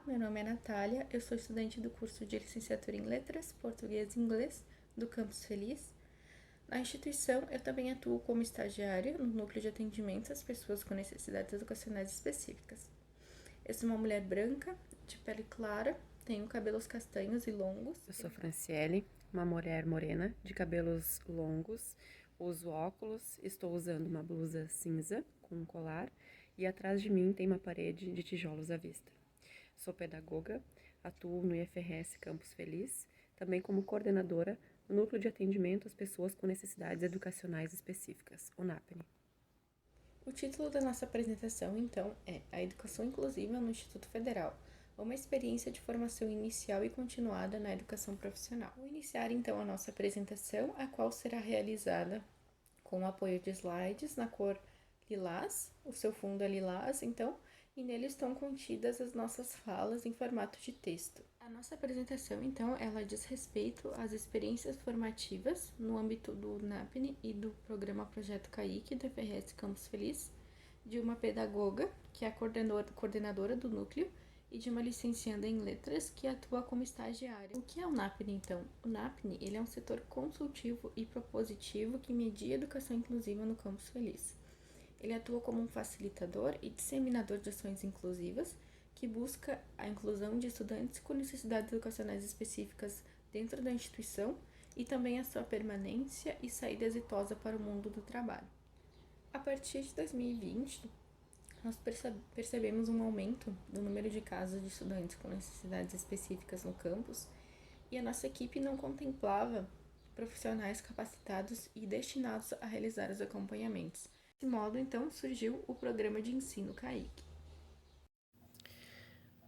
meu nome é Natália, eu sou estudante do curso de Licenciatura em Letras, Português e Inglês do Campus Feliz. Na instituição, eu também atuo como estagiária no núcleo de atendimento às pessoas com necessidades educacionais específicas. Eu sou uma mulher branca, de pele clara, tenho cabelos castanhos e longos. Eu sou Franciele, uma mulher morena, de cabelos longos, uso óculos, estou usando uma blusa cinza com um colar e atrás de mim tem uma parede de tijolos à vista. Sou pedagoga, atuo no IFRS Campus Feliz, também como coordenadora no Núcleo de Atendimento às Pessoas com Necessidades Educacionais Específicas, o NAPNE. O título da nossa apresentação, então, é A Educação Inclusiva no Instituto Federal, uma experiência de formação inicial e continuada na educação profissional. Vou iniciar, então, a nossa apresentação, a qual será realizada com o apoio de slides na cor lilás, o seu fundo é lilás, então, e nele estão contidas as nossas falas em formato de texto. A nossa apresentação, então, ela diz respeito às experiências formativas no âmbito do NAPNE e do programa Projeto CAIC do FRS Campus Feliz, de uma pedagoga, que é a coordenadora do núcleo, e de uma licencianda em letras que atua como estagiária. O que é o NAPNE, então? O NAPNE ele é um setor consultivo e propositivo que media a educação inclusiva no Campus Feliz. Ele atua como um facilitador e disseminador de ações inclusivas que busca a inclusão de estudantes com necessidades educacionais específicas dentro da instituição e também a sua permanência e saída exitosa para o mundo do trabalho. A partir de 2020, nós percebemos um aumento do número de casos de estudantes com necessidades específicas no campus e a nossa equipe não contemplava profissionais capacitados e destinados a realizar os acompanhamentos. Desse modo, então, surgiu o programa de ensino CAIC.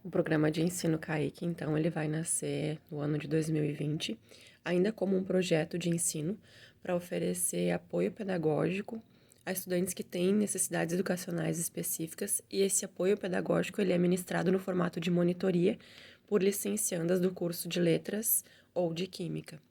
O programa de ensino CAIC, então, ele vai nascer no ano de 2020, ainda como um projeto de ensino para oferecer apoio pedagógico a estudantes que têm necessidades educacionais específicas, e esse apoio pedagógico ele é ministrado no formato de monitoria por licenciandas do curso de Letras ou de Química.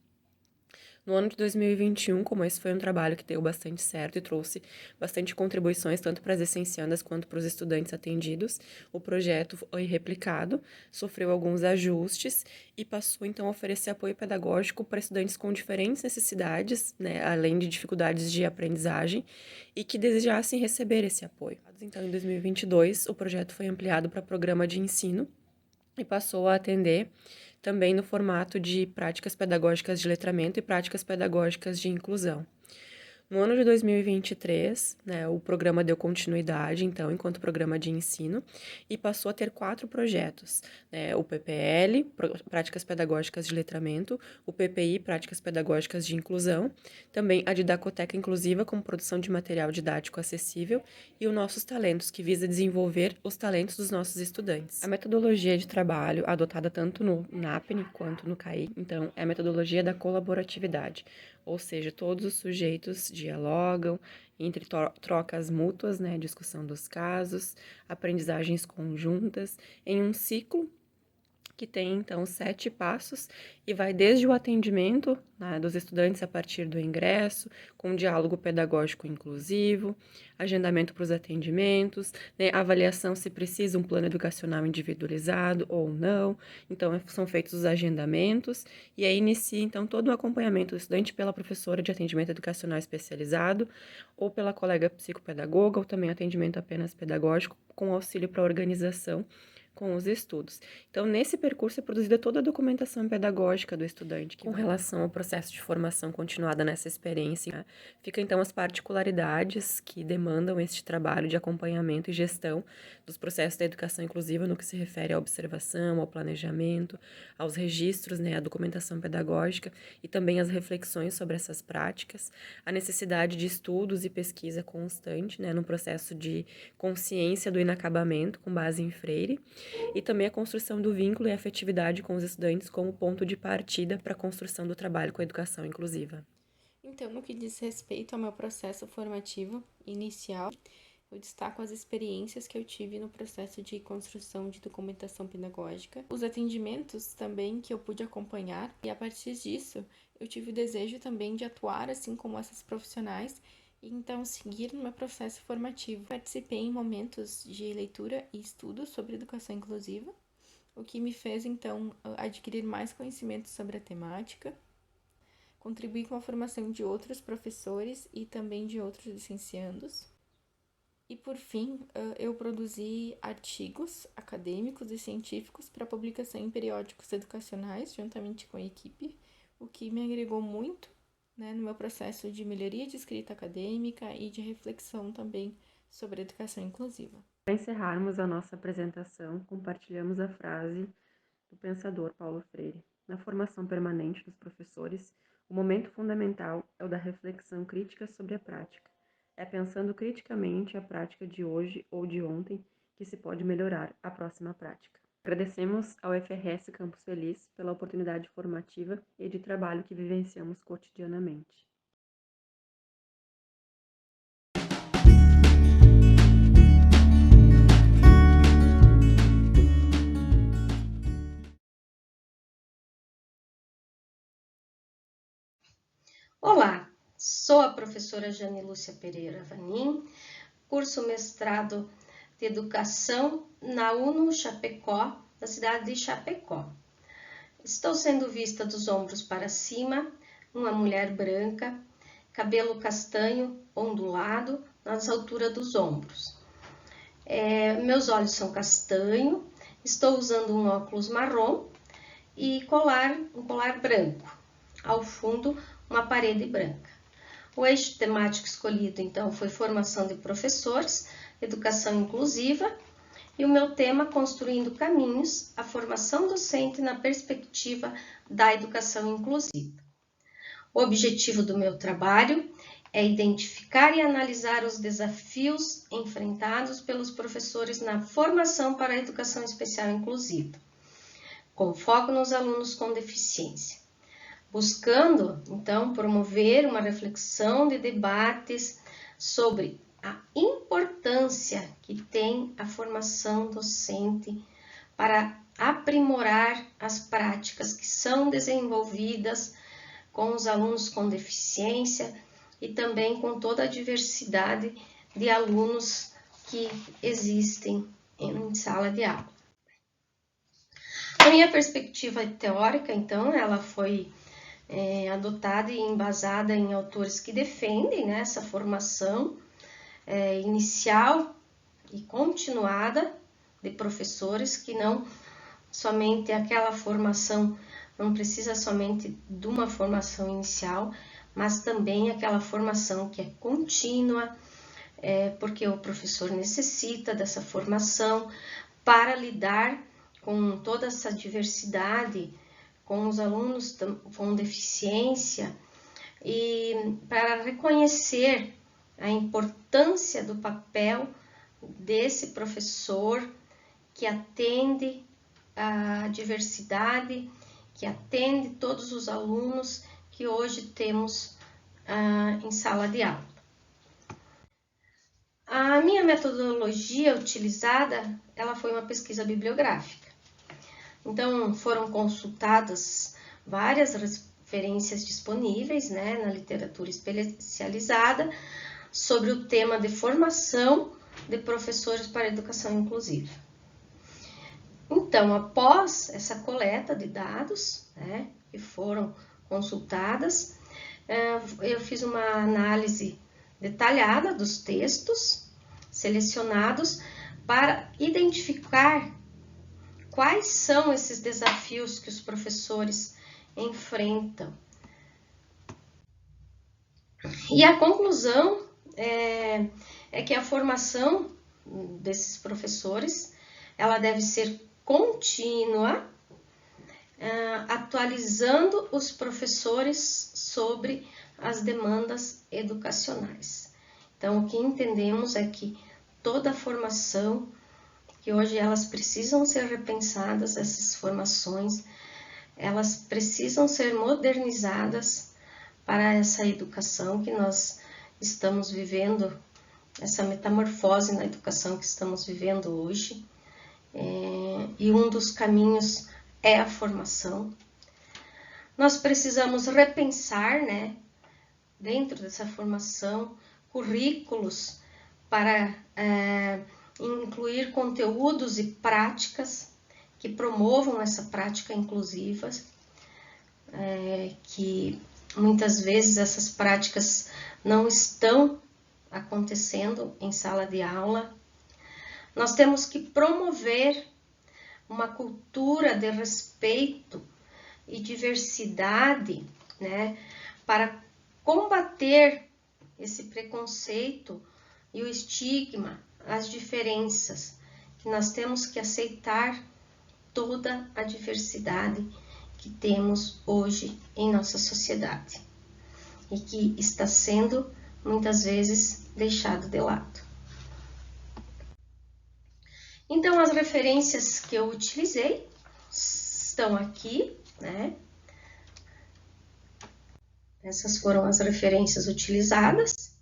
No ano de 2021, como esse foi um trabalho que deu bastante certo e trouxe bastante contribuições tanto para as licenciandas quanto para os estudantes atendidos, o projeto foi replicado, sofreu alguns ajustes e passou então a oferecer apoio pedagógico para estudantes com diferentes necessidades, né, além de dificuldades de aprendizagem, e que desejassem receber esse apoio. Então, em 2022, o projeto foi ampliado para programa de ensino e passou a atender também no formato de práticas pedagógicas de letramento e práticas pedagógicas de inclusão. No ano de 2023, né, o programa deu continuidade, então, enquanto programa de ensino, e passou a ter 4 projetos, né, o PPL, Práticas Pedagógicas de Letramento, o PPI, Práticas Pedagógicas de Inclusão, também a Didacoteca Inclusiva, como produção de material didático acessível, e o Nossos Talentos, que visa desenvolver os talentos dos nossos estudantes. A metodologia de trabalho adotada tanto no NAPNE quanto no CAI, então, é a metodologia da colaboratividade, ou seja, todos os sujeitos dialogam entre trocas mútuas, né, discussão dos casos, aprendizagens conjuntas, em um ciclo que tem, então, 7 passos e vai desde o atendimento, né, dos estudantes a partir do ingresso, com diálogo pedagógico inclusivo, agendamento para os atendimentos, né, avaliação se precisa um plano educacional individualizado ou não. Então, são feitos os agendamentos e aí inicia, então, todo o acompanhamento do estudante pela professora de atendimento educacional especializado ou pela colega psicopedagoga, ou também atendimento apenas pedagógico, com auxílio para a organização com os estudos. Então, nesse percurso é produzida toda a documentação pedagógica do estudante. Com relação ao processo de formação continuada nessa experiência, né, fica então as particularidades que demandam este trabalho de acompanhamento e gestão dos processos da educação inclusiva no que se refere à observação, ao planejamento, aos registros, né, à documentação pedagógica e também às reflexões sobre essas práticas, a necessidade de estudos e pesquisa constante, né, no processo de consciência do inacabamento com base em Freire, e também a construção do vínculo e afetividade com os estudantes como ponto de partida para a construção do trabalho com a educação inclusiva. Então, no que diz respeito ao meu processo formativo inicial, eu destaco as experiências que eu tive no processo de construção de documentação pedagógica, os atendimentos também que eu pude acompanhar, e a partir disso eu tive o desejo também de atuar assim como essas profissionais e então seguir no meu processo formativo. Participei em momentos de leitura e estudo sobre educação inclusiva, o que me fez, então, adquirir mais conhecimento sobre a temática, contribuir com a formação de outros professores e também de outros licenciandos. E, por fim, eu produzi artigos acadêmicos e científicos para publicação em periódicos educacionais, juntamente com a equipe, o que me agregou muito, né, no meu processo de melhoria de escrita acadêmica e de reflexão também sobre educação inclusiva. Para encerrarmos a nossa apresentação, compartilhamos a frase do pensador Paulo Freire: na formação permanente dos professores, o momento fundamental é o da reflexão crítica sobre a prática. É pensando criticamente a prática de hoje ou de ontem que se pode melhorar a próxima prática. Agradecemos ao FRS Campus Feliz pela oportunidade formativa e de trabalho que vivenciamos cotidianamente. Olá, sou a professora Jane Lúcia Pereira Vanin, curso mestrado de Educação na UNO Chapecó, na cidade de Chapecó. Estou sendo vista dos ombros para cima, uma mulher branca, cabelo castanho ondulado nas alturas dos ombros. Meus olhos são castanho, estou usando um óculos marrom e um colar branco. Ao fundo, uma parede branca. O eixo temático escolhido, então, foi formação de professores, educação inclusiva, e o meu tema, construindo caminhos, a formação docente na perspectiva da educação inclusiva. O objetivo do meu trabalho é identificar e analisar os desafios enfrentados pelos professores na formação para a educação especial inclusiva, com foco nos alunos com deficiência, buscando, então, promover uma reflexão de debates sobre a importância que tem a formação docente para aprimorar as práticas que são desenvolvidas com os alunos com deficiência e também com toda a diversidade de alunos que existem em sala de aula. A minha perspectiva teórica, então, ela foi adotada e embasada em autores que defendem, né, essa formação inicial e continuada de professores, que não somente aquela formação, não precisa somente de uma formação inicial, mas também aquela formação que é contínua, porque o professor necessita dessa formação para lidar com toda essa diversidade, com os alunos com deficiência e para reconhecer a importância do papel desse professor que atende a diversidade, que atende todos os alunos que hoje temos em sala de aula. A minha metodologia utilizada, ela foi uma pesquisa bibliográfica. Então, foram consultadas várias referências disponíveis, né, na literatura especializada sobre o tema de formação de professores para a educação inclusiva. Então, após essa coleta de dados, né, que foram consultadas, eu fiz uma análise detalhada dos textos selecionados para identificar quais são esses desafios que os professores enfrentam. E a conclusão é que a formação desses professores, ela deve ser contínua, atualizando os professores sobre as demandas educacionais. Então, o que entendemos é que toda a formação, que hoje elas precisam ser repensadas, essas formações, elas precisam ser modernizadas para essa educação que nós estamos vivendo, essa metamorfose na educação que estamos vivendo hoje. E um dos caminhos é a formação. Nós precisamos repensar, né, dentro dessa formação, currículos para incluir conteúdos e práticas que promovam essa prática inclusiva, que muitas vezes essas práticas não estão acontecendo em sala de aula. Nós temos que promover uma cultura de respeito e diversidade, né, para combater esse preconceito e o estigma, as diferenças, que nós temos que aceitar toda a diversidade que temos hoje em nossa sociedade e que está sendo muitas vezes deixado de lado. Então, as referências que eu utilizei estão aqui, né? Essas foram as referências utilizadas.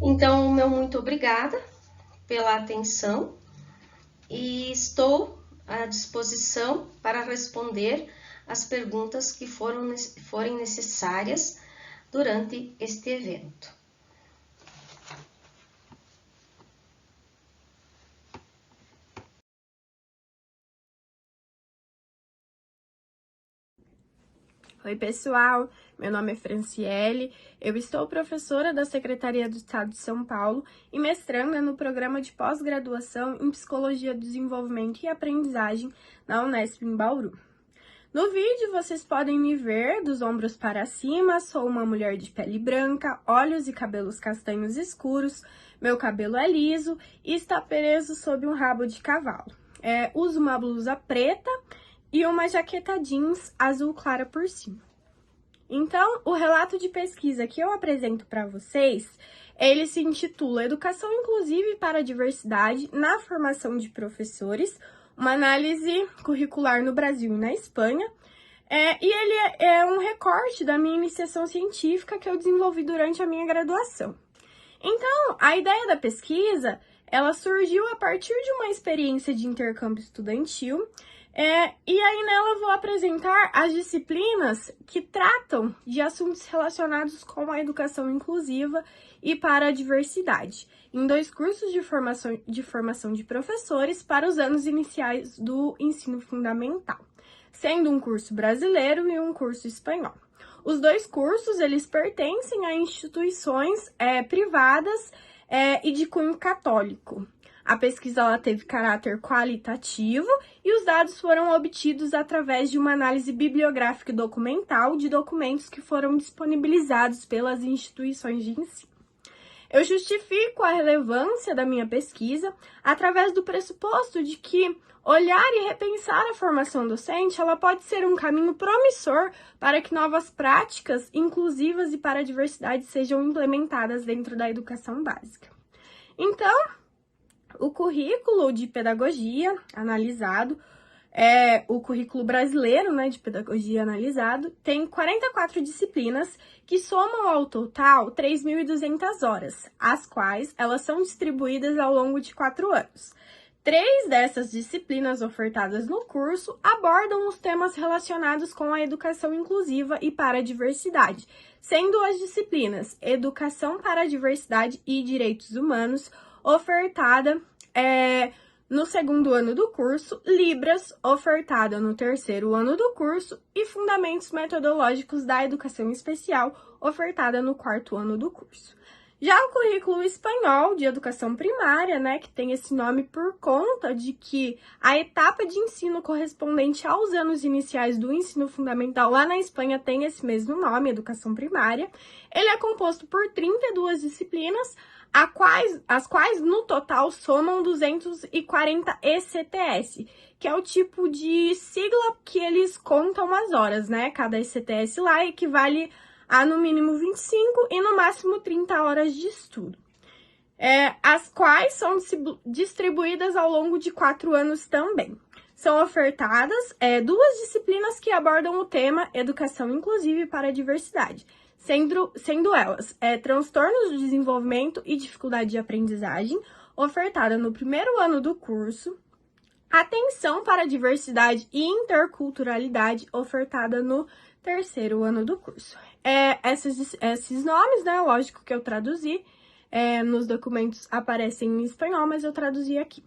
Então, meu muito obrigada pela atenção e estou à disposição para responder as perguntas que forem necessárias durante este evento. Oi, pessoal! Meu nome é Franciele, eu estou professora da Secretaria do Estado de São Paulo e mestranda no programa de pós-graduação em Psicologia do Desenvolvimento e Aprendizagem na Unesp em Bauru. No vídeo, vocês podem me ver dos ombros para cima, sou uma mulher de pele branca, olhos e cabelos castanhos escuros, meu cabelo é liso e está preso sob um rabo de cavalo. Uso uma blusa preta e uma jaqueta jeans azul clara por cima. Então, o relato de pesquisa que eu apresento para vocês, ele se intitula Educação Inclusiva para a Diversidade na Formação de Professores, uma análise curricular no Brasil e na Espanha, e ele é um recorte da minha iniciação científica que eu desenvolvi durante a minha graduação. Então, a ideia da pesquisa, ela surgiu a partir de uma experiência de intercâmbio estudantil, e aí nela eu vou apresentar as disciplinas que tratam de assuntos relacionados com a educação inclusiva e para a diversidade, em 2 cursos de formação de professores para os anos iniciais do ensino fundamental, sendo um curso brasileiro e um curso espanhol. Os 2 cursos, eles pertencem a instituições privadas e de cunho católico. A pesquisa ela teve caráter qualitativo e os dados foram obtidos através de uma análise bibliográfica e documental de documentos que foram disponibilizados pelas instituições de ensino. Eu justifico a relevância da minha pesquisa através do pressuposto de que olhar e repensar a formação docente ela pode ser um caminho promissor para que novas práticas inclusivas e para a diversidade sejam implementadas dentro da educação básica. Então, o currículo de pedagogia analisado, o currículo brasileiro, né, de pedagogia analisado, tem 44 disciplinas que somam ao total 3.200 horas, as quais elas são distribuídas ao longo de 4 anos. 3 dessas disciplinas ofertadas no curso abordam os temas relacionados com a educação inclusiva e para a diversidade, sendo as disciplinas Educação para a Diversidade e Direitos Humanos, ofertada no 2º ano do curso, Libras, ofertada no 3º ano do curso, e Fundamentos Metodológicos da Educação Especial, ofertada no 4º ano do curso. Já o currículo espanhol de educação primária, né, que tem esse nome por conta de que a etapa de ensino correspondente aos anos iniciais do ensino fundamental lá na Espanha tem esse mesmo nome, educação primária. Ele é composto por 32 disciplinas, as quais no total somam 240 ECTS, que é o tipo de sigla que eles contam as horas, né? Cada ECTS lá equivale a no mínimo 25 e no máximo 30 horas de estudo. As quais são distribuídas ao longo de 4 anos também. São ofertadas 2 disciplinas que abordam o tema Educação Inclusiva para a Diversidade, sendo elas transtornos do desenvolvimento e dificuldade de aprendizagem, ofertada no 1º ano do curso, atenção para a diversidade e interculturalidade, ofertada no 3º ano do curso. Esses nomes, né, lógico que eu traduzi, nos documentos aparecem em espanhol, mas eu traduzi aqui.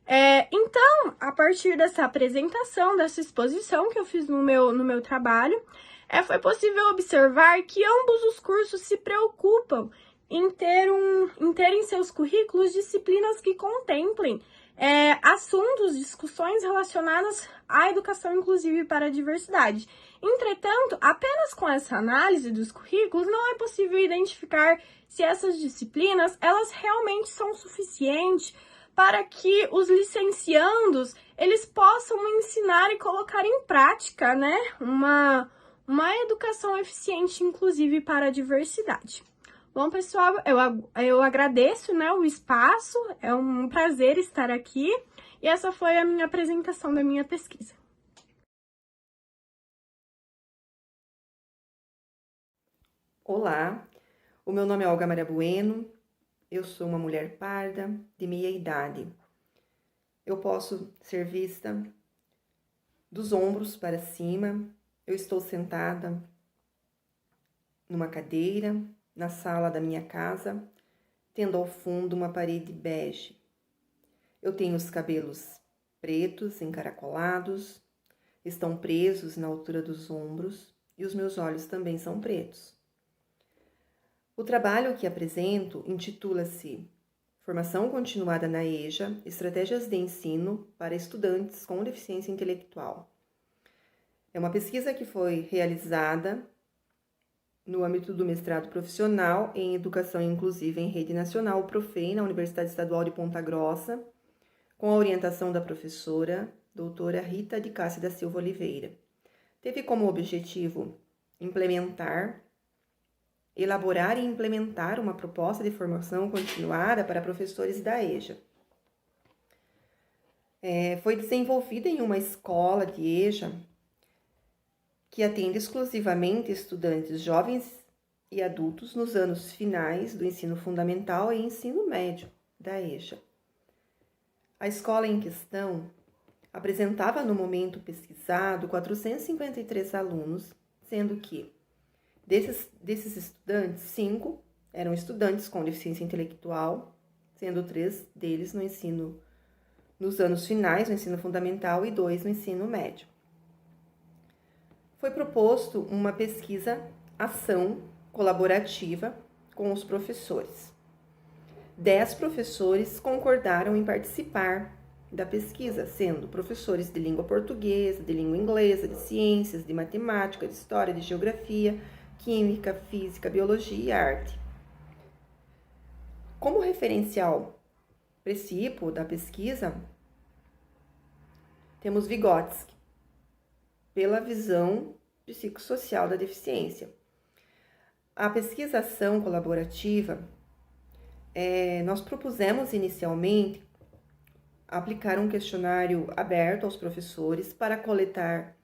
Então, a partir dessa apresentação, dessa exposição que eu fiz no meu trabalho, foi possível observar que ambos os cursos se preocupam em ter em seus currículos disciplinas que contemplem assuntos, discussões relacionadas à educação inclusiva e para a diversidade. Entretanto, apenas com essa análise dos currículos, não é possível identificar se essas disciplinas elas realmente são suficientes para que os licenciandos eles possam ensinar e colocar em prática, né, uma educação eficiente, inclusive para a diversidade. Bom, pessoal, eu agradeço, né, o espaço, é um prazer estar aqui e essa foi a minha apresentação da minha pesquisa. Olá, o meu nome é Olga Maria Bueno, eu sou uma mulher parda de meia idade. Eu posso ser vista dos ombros para cima, eu estou sentada numa cadeira, na sala da minha casa, tendo ao fundo uma parede bege. Eu tenho os cabelos pretos, encaracolados, estão presos na altura dos ombros e os meus olhos também são pretos. O trabalho que apresento intitula-se Formação Continuada na EJA, Estratégias de Ensino para Estudantes com Deficiência Intelectual. É uma pesquisa que foi realizada no âmbito do mestrado profissional em Educação Inclusiva em Rede Nacional, PROFEI, na Universidade Estadual de Ponta Grossa, com a orientação da professora doutora Rita de Cássia da Silva Oliveira. Teve como objetivo elaborar e implementar uma proposta de formação continuada para professores da EJA. Foi desenvolvida em uma escola de EJA que atende exclusivamente estudantes jovens e adultos nos anos finais do ensino fundamental e ensino médio da EJA. A escola em questão apresentava no momento pesquisado 453 alunos, sendo que desses estudantes, 5 eram estudantes com deficiência intelectual, sendo 3 deles nos anos finais, no ensino fundamental, e 2 no ensino médio. Foi proposto uma pesquisa-ação colaborativa com os professores. 10 professores concordaram em participar da pesquisa, sendo professores de língua portuguesa, de língua inglesa, de ciências, de matemática, de história, de geografia, química, física, biologia e arte. Como referencial princípio da pesquisa, temos Vygotsky, pela visão psicossocial da deficiência. A pesquisação colaborativa, nós propusemos inicialmente aplicar um questionário aberto aos professores para coletar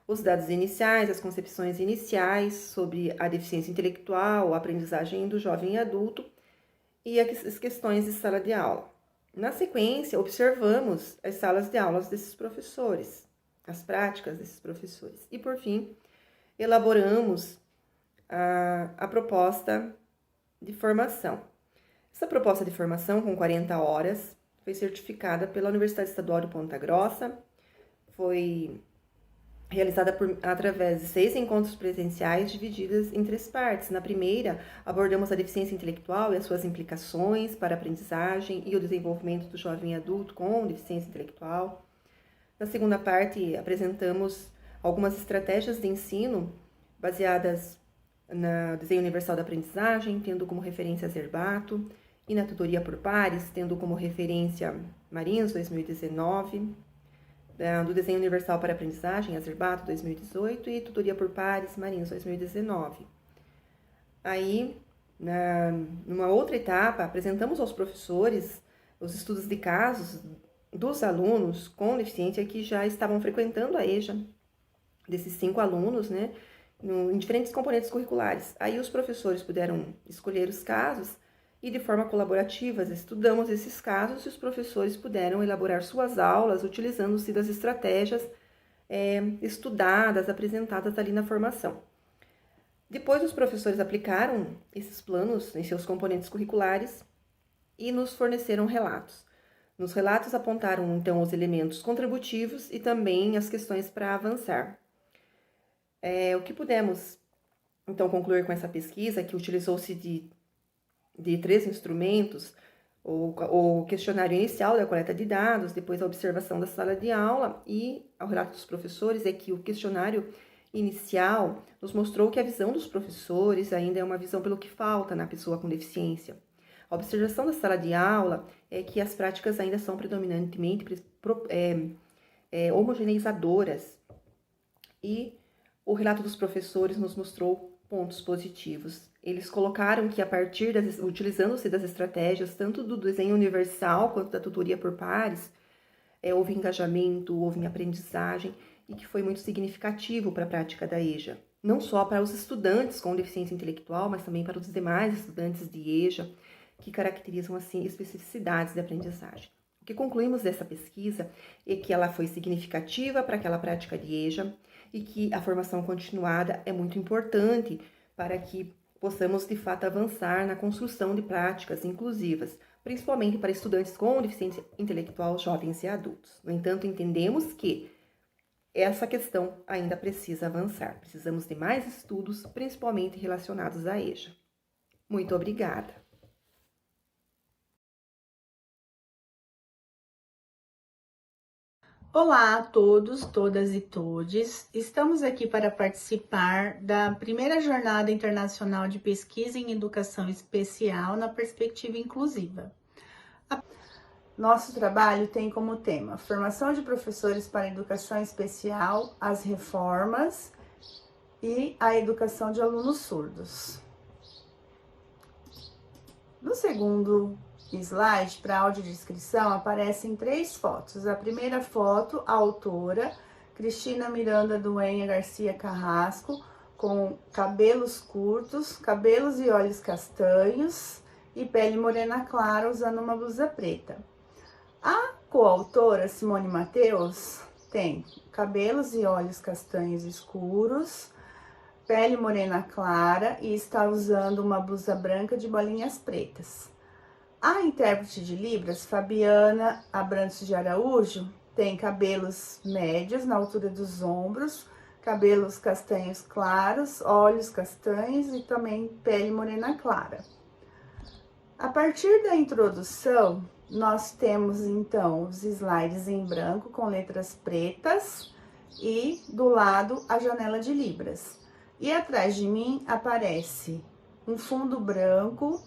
os dados iniciais, as concepções iniciais sobre a deficiência intelectual, a aprendizagem do jovem e adulto e as questões de sala de aula. Na sequência, observamos as salas de aulas desses professores, as práticas desses professores. E, por fim, elaboramos a proposta de formação. Essa proposta de formação, com 40 horas, foi certificada pela Universidade Estadual de Ponta Grossa, foi realizada através de 6 encontros presenciais divididos em 3 partes. Na primeira, abordamos a deficiência intelectual e as suas implicações para a aprendizagem e o desenvolvimento do jovem adulto com deficiência intelectual. Na segunda parte, apresentamos algumas estratégias de ensino baseadas no desenho universal da aprendizagem, tendo como referência Zerbato, e na tutoria por pares, tendo como referência Marins, 2019, do desenho universal para a aprendizagem, Zerbato, 2018, e tutoria por pares, Marins, 2019. Aí, numa outra etapa, apresentamos aos professores os estudos de casos dos alunos com deficiência que já estavam frequentando a EJA, desses 5 alunos, né, em diferentes componentes curriculares. Aí os professores puderam escolher os casos e, de forma colaborativa, estudamos esses casos e os professores puderam elaborar suas aulas utilizando-se das estratégias estudadas, apresentadas ali na formação. Depois, os professores aplicaram esses planos em seus componentes curriculares e nos forneceram relatos. Nos relatos apontaram, então, os elementos contributivos e também as questões para avançar. O que pudemos, então, concluir com essa pesquisa, que utilizou-se de 3 instrumentos: o questionário inicial da coleta de dados, depois a observação da sala de aula e ao relato dos professores, é que o questionário inicial nos mostrou que a visão dos professores ainda é uma visão pelo que falta na pessoa com deficiência. A observação da sala de aula é que as práticas ainda são predominantemente homogeneizadoras, e o relato dos professores nos mostrou pontos positivos. Eles colocaram que utilizando-se das estratégias tanto do desenho universal quanto da tutoria por pares, houve engajamento, houve aprendizagem, e que foi muito significativo para a prática da EJA. Não só para os estudantes com deficiência intelectual, mas também para os demais estudantes de EJA, que caracterizam, assim, especificidades de aprendizagem. O que concluímos dessa pesquisa é que ela foi significativa para aquela prática de EJA e que a formação continuada é muito importante para que possamos, de fato, avançar na construção de práticas inclusivas, principalmente para estudantes com deficiência intelectual, jovens e adultos. No entanto, entendemos que essa questão ainda precisa avançar. Precisamos de mais estudos, principalmente relacionados à EJA. Muito obrigada. Olá a todos, todas e todes. Estamos aqui para participar da primeira Jornada Internacional de Pesquisa em Educação Especial na Perspectiva Inclusiva. Nosso trabalho tem como tema formação de professores para a educação especial, as reformas e a educação de alunos surdos. No segundo slide, para audiodescrição, aparecem 3 fotos. A primeira foto, a autora, Cristina Miranda Duenha Garcia Carrasco, com cabelos curtos, cabelos e olhos castanhos e pele morena clara, usando uma blusa preta. A coautora, Simone Mateus, tem cabelos e olhos castanhos escuros, pele morena clara e está usando uma blusa branca de bolinhas pretas. A intérprete de Libras, Fabiana Abrantes de Araújo, tem cabelos médios na altura dos ombros, cabelos castanhos claros, olhos castanhos e também pele morena clara. A partir da introdução, nós temos então os slides em branco com letras pretas e do lado a janela de Libras. E atrás de mim aparece um fundo branco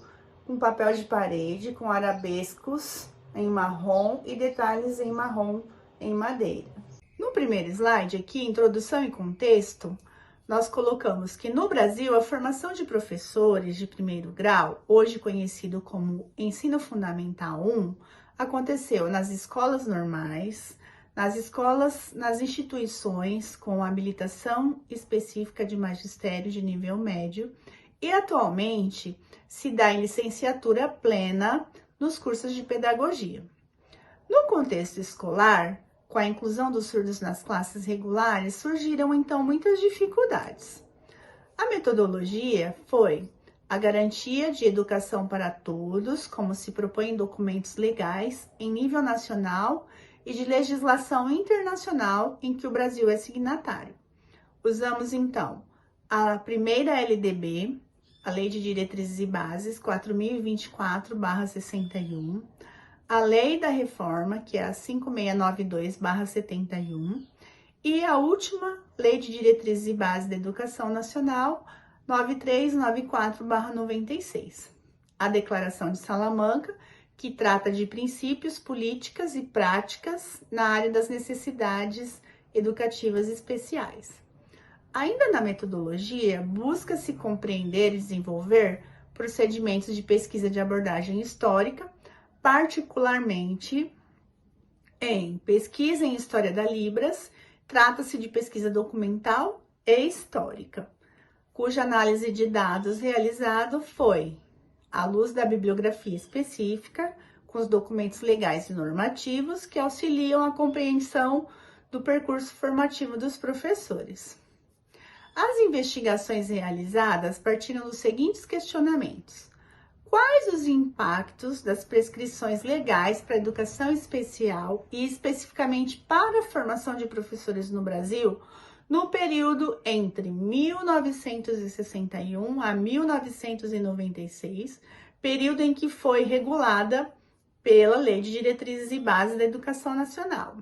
com papel de parede, com arabescos em marrom e detalhes em marrom em madeira. No primeiro slide aqui, introdução e contexto, nós colocamos que no Brasil a formação de professores de primeiro grau, hoje conhecido como Ensino Fundamental 1, aconteceu nas escolas normais, nas instituições com habilitação específica de magistério de nível médio e atualmente se dá em licenciatura plena nos cursos de pedagogia. No contexto escolar, com a inclusão dos surdos nas classes regulares, surgiram então muitas dificuldades. A metodologia foi a garantia de educação para todos, como se propõe em documentos legais em nível nacional e de legislação internacional em que o Brasil é signatário. Usamos então a primeira LDB, a Lei de Diretrizes e Bases 4024/61, a Lei da Reforma, que é a 5692/71, e a última Lei de Diretrizes e Bases da Educação Nacional, 9394/96. A Declaração de Salamanca, que trata de princípios, políticas e práticas na área das necessidades educativas especiais. Ainda na metodologia, busca-se compreender e desenvolver procedimentos de pesquisa de abordagem histórica, particularmente em pesquisa em História da Libras, trata-se de pesquisa documental e histórica, cuja análise de dados realizado foi à luz da bibliografia específica, com os documentos legais e normativos que auxiliam a compreensão do percurso formativo dos professores. As investigações realizadas partiram dos seguintes questionamentos: quais os impactos das prescrições legais para a educação especial e especificamente para a formação de professores no Brasil no período entre 1961 a 1996, período em que foi regulada pela Lei de Diretrizes e Bases da Educação Nacional.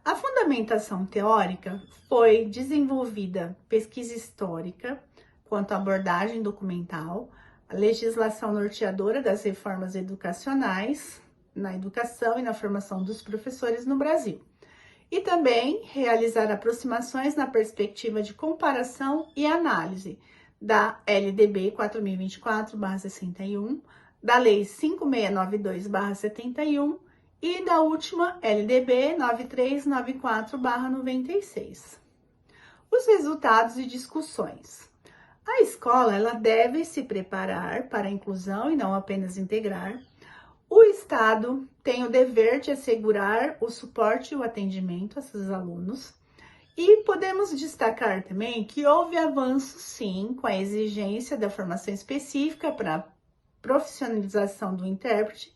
A fundamentação teórica foi desenvolvida pesquisa histórica quanto à abordagem documental, a legislação norteadora das reformas educacionais na educação e na formação dos professores no Brasil. E também realizar aproximações na perspectiva de comparação e análise da LDB 4024/61, da Lei 5692/71 e da última LDB 9394/96. Os resultados e discussões. A escola ela deve se preparar para a inclusão e não apenas integrar. O Estado tem o dever de assegurar o suporte e o atendimento a seus alunos. E podemos destacar também que houve avanço, sim, com a exigência da formação específica para a profissionalização do intérprete,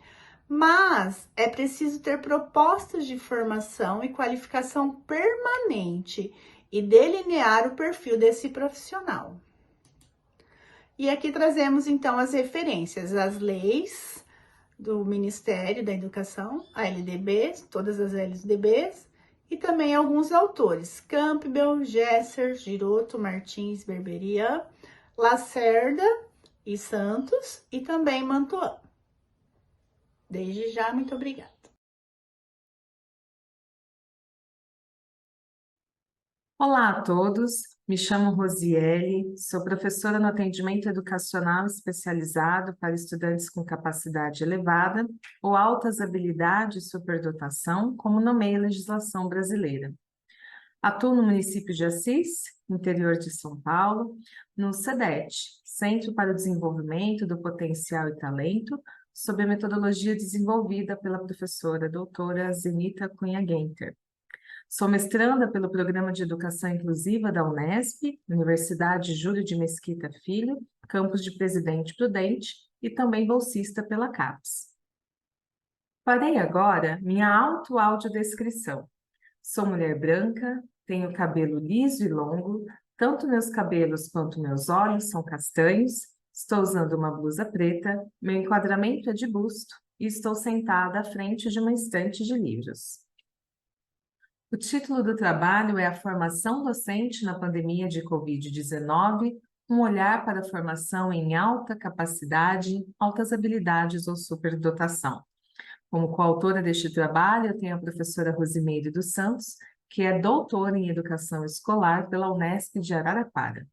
mas é preciso ter propostas de formação e qualificação permanente e delinear o perfil desse profissional. E aqui trazemos então as referências, as leis do Ministério da Educação, a LDB, todas as LDBs, e também alguns autores, Campbell, Gesser, Giroto, Martins, Berberian, Lacerda e Santos, e também Mantuan. Desde já, muito obrigada. Olá a todos, me chamo Rosiele, sou professora no atendimento educacional especializado para estudantes com capacidade elevada ou altas habilidades e superdotação, como nomeia a legislação brasileira. Atuo no município de Assis, interior de São Paulo, no CEDET, Centro para o Desenvolvimento do Potencial e Talento, sob a metodologia desenvolvida pela professora doutora Zenita Cunha Guenter. Sou mestranda pelo Programa de Educação Inclusiva da Unesp, Universidade Júlio de Mesquita Filho, campus de Presidente Prudente, e também bolsista pela CAPES. Farei agora minha audiodescrição. Sou mulher branca, tenho cabelo liso e longo, tanto meus cabelos quanto meus olhos são castanhos, estou usando uma blusa preta, meu enquadramento é de busto e estou sentada à frente de uma estante de livros. O título do trabalho é A Formação Docente na Pandemia de Covid-19, um olhar para a formação em alta capacidade, altas habilidades ou superdotação. Como coautora deste trabalho, eu tenho a professora Rosimeire dos Santos, que é doutora em Educação Escolar pela Unesp de Araraquara.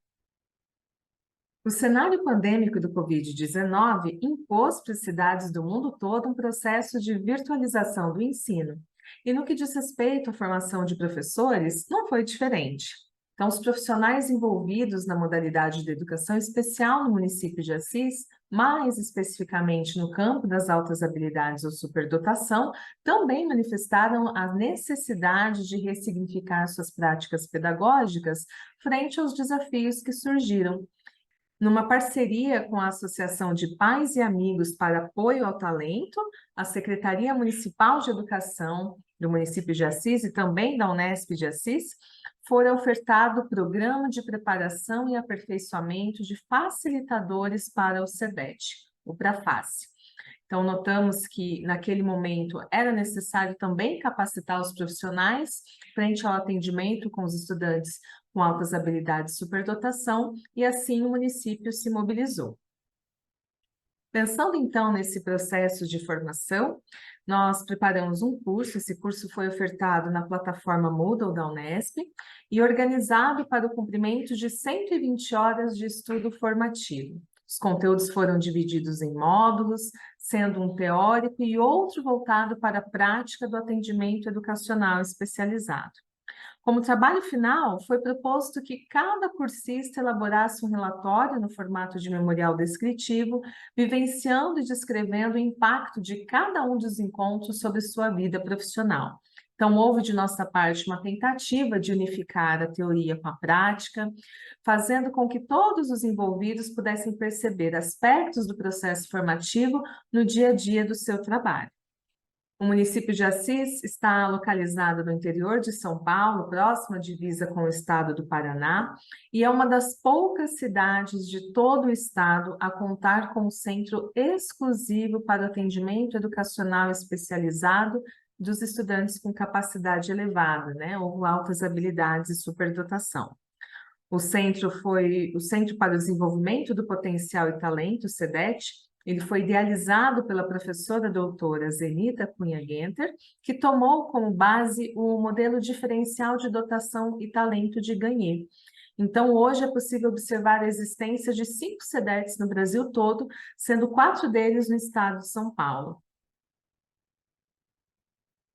O cenário pandêmico do Covid-19 impôs para as cidades do mundo todo um processo de virtualização do ensino. E no que diz respeito à formação de professores, não foi diferente. Então, os profissionais envolvidos na modalidade de educação especial no município de Assis, mais especificamente no campo das altas habilidades ou superdotação, também manifestaram a necessidade de ressignificar suas práticas pedagógicas frente aos desafios que surgiram. Numa parceria com a Associação de Pais e Amigos para Apoio ao Talento, a Secretaria Municipal de Educação do município de Assis e também da Unesp de Assis, foi ofertado o Programa de Preparação e Aperfeiçoamento de Facilitadores para o CEDET, o PRAFACE. Então, notamos que, naquele momento, era necessário também capacitar os profissionais frente ao atendimento com os estudantes com altas habilidades de superdotação, e assim o município se mobilizou. Pensando, então, nesse processo de formação, nós preparamos um curso. Esse curso foi ofertado na plataforma Moodle da Unesp e organizado para o cumprimento de 120 horas de estudo formativo. Os conteúdos foram divididos em módulos, sendo um teórico e outro voltado para a prática do atendimento educacional especializado. Como trabalho final, foi proposto que cada cursista elaborasse um relatório no formato de memorial descritivo, vivenciando e descrevendo o impacto de cada um dos encontros sobre sua vida profissional. Então, houve de nossa parte uma tentativa de unificar a teoria com a prática, fazendo com que todos os envolvidos pudessem perceber aspectos do processo formativo no dia a dia do seu trabalho. O município de Assis está localizado no interior de São Paulo, próximo à divisa com o estado do Paraná, e é uma das poucas cidades de todo o estado a contar com um centro exclusivo para o atendimento educacional especializado dos estudantes com capacidade elevada, né, ou altas habilidades e superdotação. O Centro para o Desenvolvimento do Potencial e Talento, CEDET. Ele foi idealizado pela professora doutora Zenita Cunha Guenter, que tomou como base o modelo diferencial de dotação e talento de Gagné. Então, hoje é possível observar a existência de 5 CEDETs no Brasil todo, sendo 4 deles no estado de São Paulo.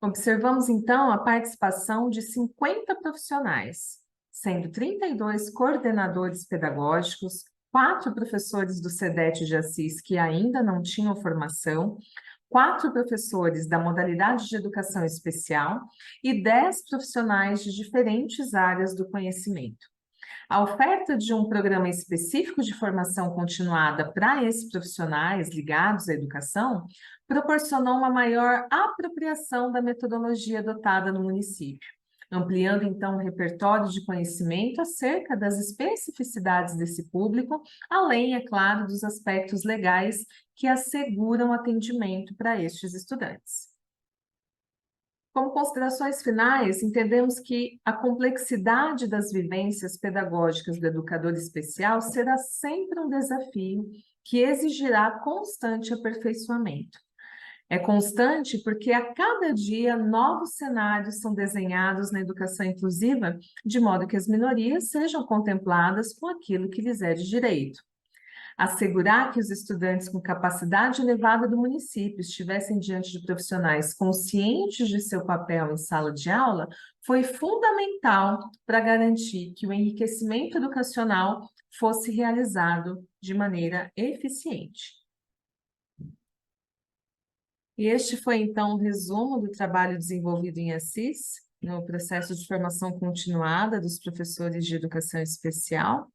Observamos, então, a participação de 50 profissionais, sendo 32 coordenadores pedagógicos, 4 professores do CEDET de Assis que ainda não tinham formação, 4 professores da modalidade de educação especial e 10 profissionais de diferentes áreas do conhecimento. A oferta de um programa específico de formação continuada para esses profissionais ligados à educação proporcionou uma maior apropriação da metodologia adotada no município, ampliando então o repertório de conhecimento acerca das especificidades desse público, além, é claro, dos aspectos legais que asseguram atendimento para estes estudantes. Como considerações finais, entendemos que a complexidade das vivências pedagógicas do educador especial será sempre um desafio que exigirá constante aperfeiçoamento. É constante porque a cada dia novos cenários são desenhados na educação inclusiva, de modo que as minorias sejam contempladas com aquilo que lhes é de direito. Assegurar que os estudantes com capacidade elevada do município estivessem diante de profissionais conscientes de seu papel em sala de aula foi fundamental para garantir que o enriquecimento educacional fosse realizado de maneira eficiente. E este foi, então, o resumo do trabalho desenvolvido em Assis, no processo de formação continuada dos professores de educação especial.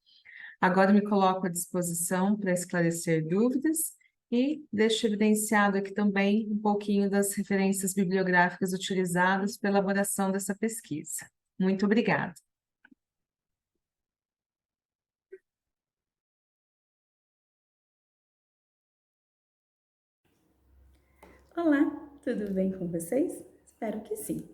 Agora me coloco à disposição para esclarecer dúvidas e deixo evidenciado aqui também um pouquinho das referências bibliográficas utilizadas para a elaboração dessa pesquisa. Muito obrigada. Olá, tudo bem com vocês? Espero que sim.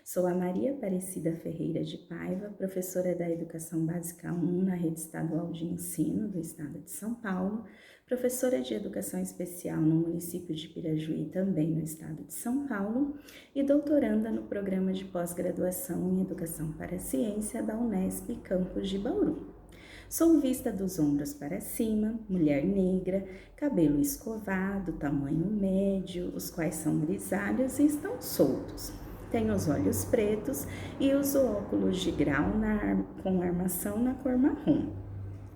Sou a Maria Aparecida Ferreira de Paiva, professora da Educação Básica 1 na Rede Estadual de Ensino do Estado de São Paulo, professora de Educação Especial no município de Pirajuí, também no Estado de São Paulo, e doutoranda no Programa de Pós-Graduação em Educação para a Ciência da Unesp Campus de Bauru. Sou vista dos ombros para cima, mulher negra, cabelo escovado, tamanho médio, os quais são grisalhos e estão soltos. Tenho os olhos pretos e uso óculos de grau com armação na cor marrom.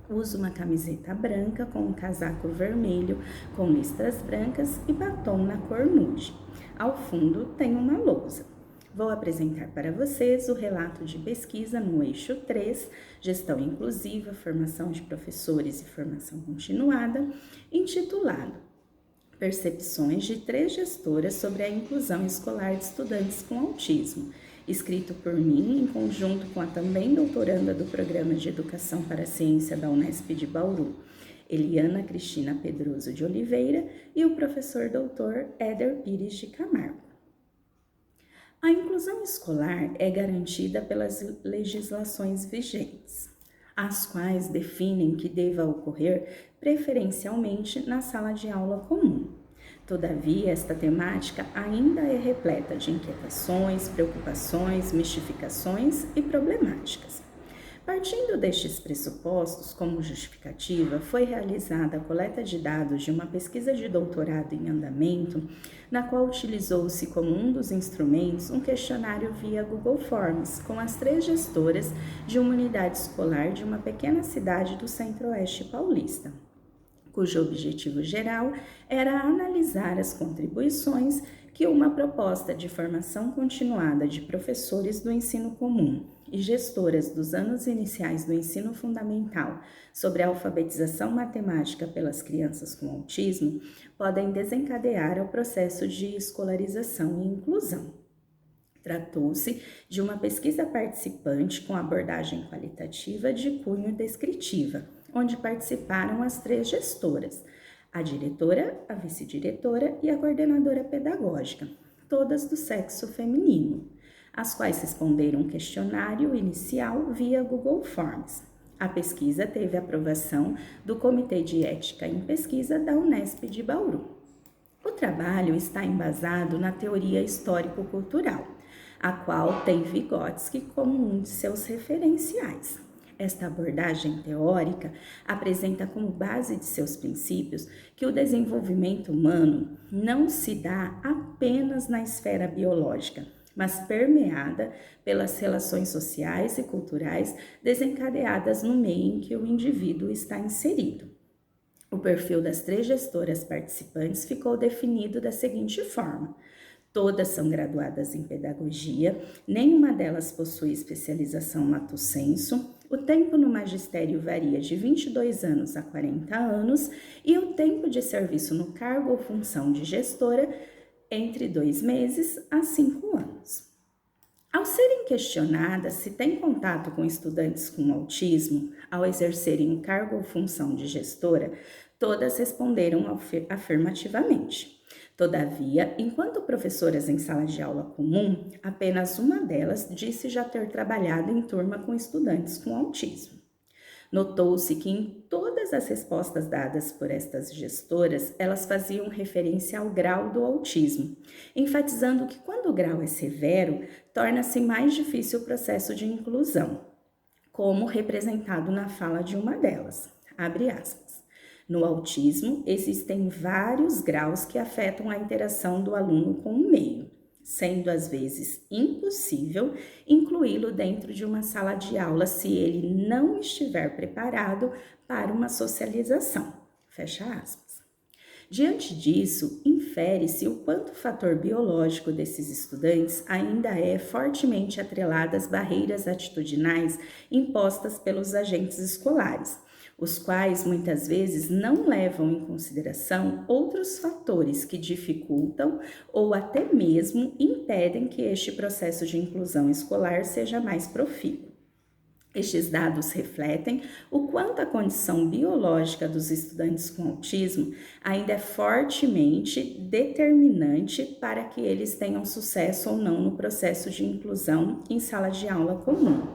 Uso uma camiseta branca com um casaco vermelho com listras brancas e batom na cor nude. Ao fundo tenho uma lousa. Vou apresentar para vocês o relato de pesquisa no eixo 3, Gestão Inclusiva, Formação de Professores e Formação Continuada, intitulado Percepções de 3 gestoras sobre a inclusão escolar de estudantes com autismo, escrito por mim em conjunto com a também doutoranda do Programa de Educação para a Ciência da Unesp de Bauru, Eliana Cristina Pedroso de Oliveira, e o professor doutor Éder Pires de Camargo. A inclusão escolar é garantida pelas legislações vigentes, as quais definem que deva ocorrer preferencialmente na sala de aula comum. Todavia, esta temática ainda é repleta de inquietações, preocupações, mistificações e problemáticas. Partindo destes pressupostos, como justificativa, foi realizada a coleta de dados de uma pesquisa de doutorado em andamento, na qual utilizou-se como um dos instrumentos um questionário via Google Forms, com as 3 gestoras de uma unidade escolar de uma pequena cidade do centro-oeste paulista. cujo objetivo geral era analisar as contribuições que uma proposta de formação continuada de professores do ensino comum e gestoras dos anos iniciais do ensino fundamental sobre a alfabetização matemática pelas crianças com autismo podem desencadear ao processo de escolarização e inclusão. Tratou-se de uma pesquisa participante com abordagem qualitativa de cunho descritiva, onde participaram as 3 gestoras, a diretora, a vice-diretora e a coordenadora pedagógica, todas do sexo feminino, as quais responderam um questionário inicial via Google Forms. A pesquisa teve aprovação do Comitê de Ética em Pesquisa da Unesp de Bauru. O trabalho está embasado na teoria histórico-cultural, a qual tem Vygotsky como um de seus referenciais. Esta abordagem teórica apresenta como base de seus princípios que o desenvolvimento humano não se dá apenas na esfera biológica, mas permeada pelas relações sociais e culturais desencadeadas no meio em que o indivíduo está inserido. O perfil das 3 gestoras participantes ficou definido da seguinte forma: todas são graduadas em pedagogia, nenhuma delas possui especialização lato sensu, o tempo no magistério varia de 22 anos a 40 anos e o tempo de serviço no cargo ou função de gestora entre 2 meses a 5 anos. Ao serem questionadas se têm contato com estudantes com autismo ao exercerem o cargo ou função de gestora, todas responderam afirmativamente. Todavia, enquanto professoras em sala de aula comum, apenas uma delas disse já ter trabalhado em turma com estudantes com autismo. Notou-se que em todas as respostas dadas por estas gestoras, elas faziam referência ao grau do autismo, enfatizando que quando o grau é severo, torna-se mais difícil o processo de inclusão, como representado na fala de uma delas, abre aspas. No autismo, existem vários graus que afetam a interação do aluno com o meio, sendo às vezes impossível incluí-lo dentro de uma sala de aula se ele não estiver preparado para uma socialização. Fecha aspas. Diante disso, infere-se o quanto o fator biológico desses estudantes ainda é fortemente atrelado às barreiras atitudinais impostas pelos agentes escolares, os quais muitas vezes não levam em consideração outros fatores que dificultam ou até mesmo impedem que este processo de inclusão escolar seja mais profícuo. Estes dados refletem o quanto a condição biológica dos estudantes com autismo ainda é fortemente determinante para que eles tenham sucesso ou não no processo de inclusão em sala de aula comum,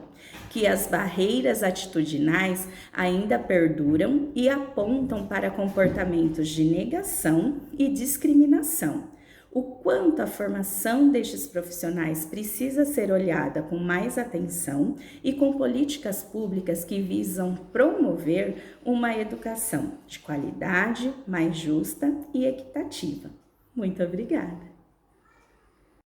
que as barreiras atitudinais ainda perduram e apontam para comportamentos de negação e discriminação. O quanto a formação destes profissionais precisa ser olhada com mais atenção e com políticas públicas que visam promover uma educação de qualidade, mais justa e equitativa. Muito obrigada!